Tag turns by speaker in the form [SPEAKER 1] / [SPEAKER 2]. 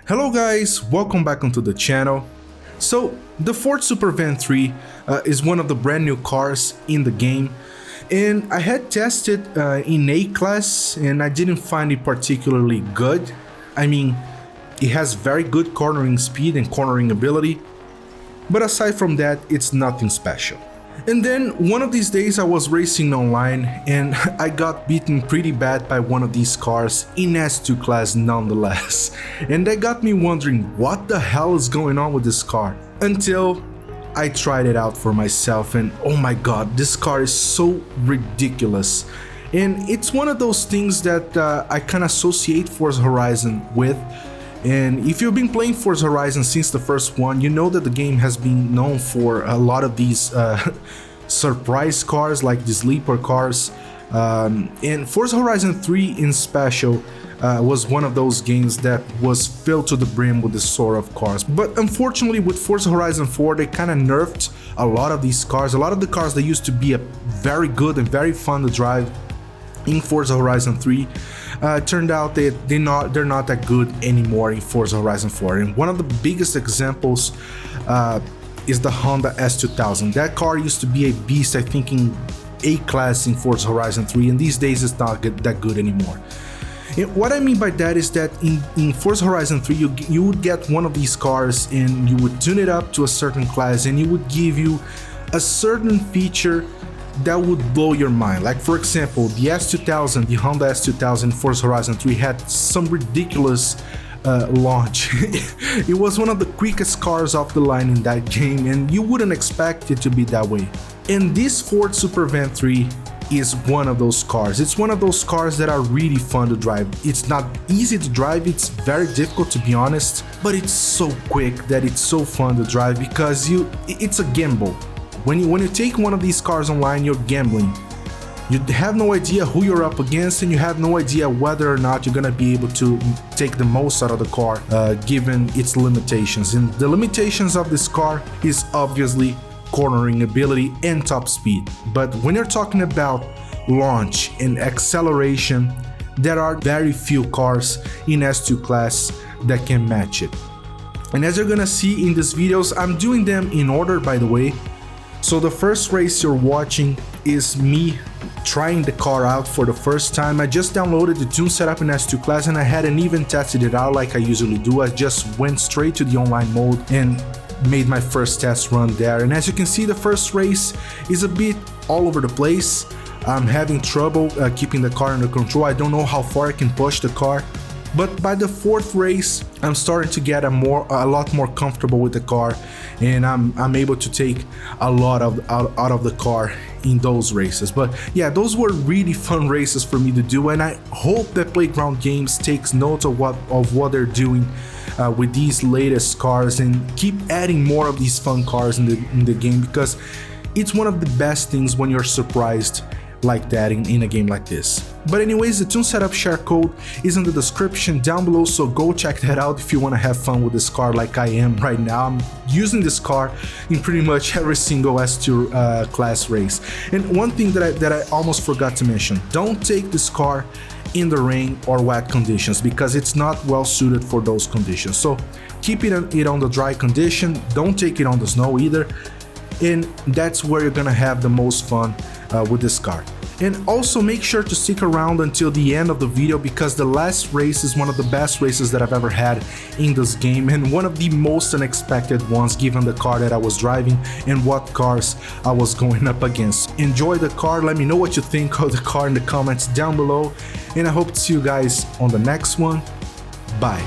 [SPEAKER 1] Hello guys, welcome back onto the channel. So the Ford Supervan 3 is one of the brand new cars in the game, and I had tested in A-Class and I didn't find it particularly good. I mean, it has very good cornering speed and cornering ability, but aside from that, it's nothing special. And then one of these days I was racing online and I got beaten pretty bad by one of these cars in S2 class nonetheless. And that got me wondering what the hell is going on with this car, until I tried it out for myself and oh my god, this car is so ridiculous. And it's one of those things that I can associate Forza Horizon with. And if you've been playing Forza Horizon since the first one, you know that the game has been known for a lot of these surprise cars, like the sleeper cars. And Forza Horizon 3 in special was one of those games that was filled to the brim with this sort of cars. But unfortunately with Forza Horizon 4, they kind of nerfed a lot of these cars. A lot of the cars that used to be very good and very fun to drive in Forza Horizon 3 turned out that they're not that good anymore in Forza Horizon 4. And one of the biggest examples is the Honda S2000. That car used to be a beast, I think, in A-Class in Forza Horizon 3, and these days it's not that good anymore. And what I mean by that is that in Forza Horizon 3 you would get one of these cars and you would tune it up to a certain class and it would give you a certain feature that would blow your mind. Like for example, the S2000, the Honda S2000 Forza Horizon 3 had some ridiculous launch. It was one of the quickest cars off the line in that game, and you wouldn't expect it to be that way. And this Ford Supervan 3 is one of those cars. It's one of those cars that are really fun to drive. It's not easy to drive, it's very difficult to be honest, but it's so quick that it's so fun to drive because it's a gamble. When you take one of these cars online, you're gambling. You have no idea who you're up against and you have no idea whether or not you're gonna be able to take the most out of the car given its limitations. And the limitations of this car is obviously cornering ability and top speed. But when you're talking about launch and acceleration, there are very few cars in S2 class that can match it. And as you're gonna see in these videos, I'm doing them in order, by the way. So the first race you're watching is me trying the car out for the first time. I just downloaded the tune setup in S2 class and I hadn't even tested it out like I usually do. I just went straight to the online mode and made my first test run there. And as you can see, the first race is a bit all over the place. I'm having trouble keeping the car under control. I don't know how far I can push the car. But by the fourth race, I'm starting to get a lot more comfortable with the car, and I'm able to take a lot out of the car in those races. But yeah, those were really fun races for me to do, and I hope that Playground Games takes note of what they're doing with these latest cars and keep adding more of these fun cars in the game, because it's one of the best things when you're surprised like that in a game like this. But anyways, the tune setup share code is in the description down below, so go check that out if you want to have fun with this car like I am right now. I'm using this car in pretty much every single S2 class race. And one thing that I almost forgot to mention, don't take this car in the rain or wet conditions because it's not well suited for those conditions. So keep it on the dry condition, don't take it on the snow either, and that's where you're gonna have the most fun with this car. And also make sure to stick around until the end of the video, because the last race is one of the best races that I've ever had in this game and one of the most unexpected ones given the car that I was driving and what cars I was going up against. Enjoy the car, let me know what you think of the car in the comments down below, and I hope to see you guys on the next one. Bye.